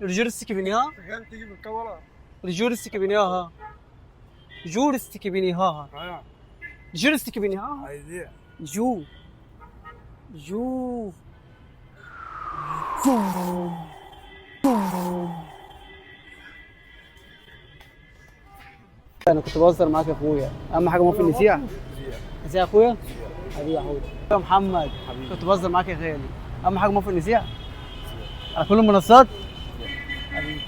الجورستيك بنيها تيجي من الكاميرا. الجورستيك بنيها جورستيك بنيها الجورستيك بنيها عايزين جو جو انا كنت بهزر معاك يا اخويا، اهم حاجه ما في النسيع. ازاي يا اخويا؟ حبيبي يا اخويا يا محمد، كنت بهزر معاك يا غالي، اهم حاجه ما في النسيع على كل المنصات. حبيبي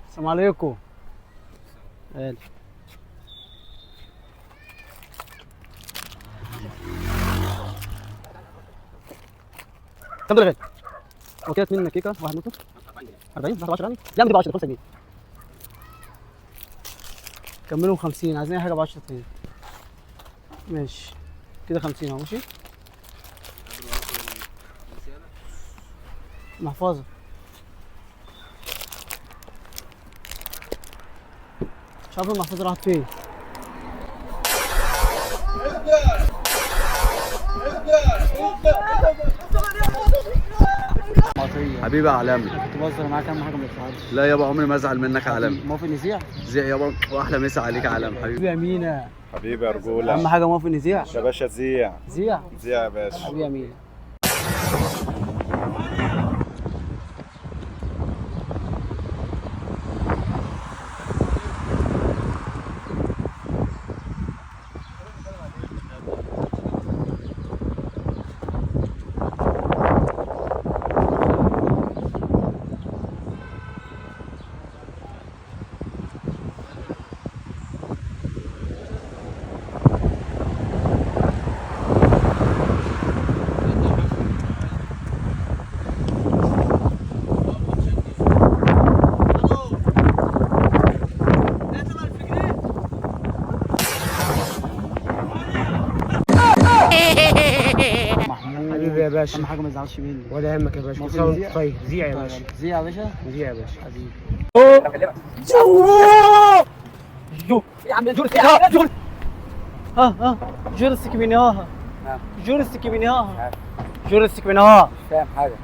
السلام عليكم. غالي كم ده غالي؟ هو كده 2 كيكه، واحد نص 40 10 يعني؟ لا ما تبقى 10 5 جنيه. كملوا 50، عايزين اي حاجه ب 10 تاني. ماشي كده 50 اهو. ماشي محفظه مش عارف المحفظه راحت فين. حبيبي يا عالمي. كنت بهزر معاك، اهم حاجه ما تزعلش. لا يابا عمري ما ازعل منك يا عالمي. موافق نزيع؟ زي يابا، واحلى مسا عليك يا عالمي حبيبي. حبيبي يا مينا. حبيبي يا رجوله. اهم حاجه موافق نزيع يا باشا زيع زيع. زيع يا باشا. حبيبي يا مينا. حبيبي يا باشا، اهم حاجه ما تزعلش مني. ولا يهمك يا باشا. موافق نزيع؟ طيب زيع يا باشا. زيع يا باشا. زيع يا باشا. حبيبي جو يا عم جو ها جورستيك بنيها جورستيك بنيها جورستيك بنيها. فاهم حاجه؟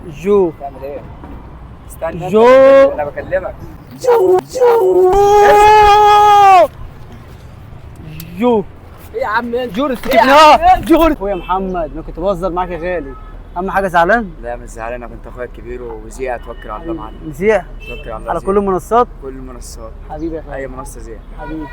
جو تعمل ايه؟ استنى جو انا بكلمك. جو ايه يا عم انت؟ جورستيك بنيها جور. اخويا محمد، انا كنت بهزر معاك يا غالي، اهم حاجه زعلان. لا مش زعلان، انا كنت اخويا الكبير وزيع. توكل على الله معانا. نزيع توكل على الله. على زيع. كل المنصات. كل المنصات. حبيبي يا غالي. اي منصه زيع. حبيبي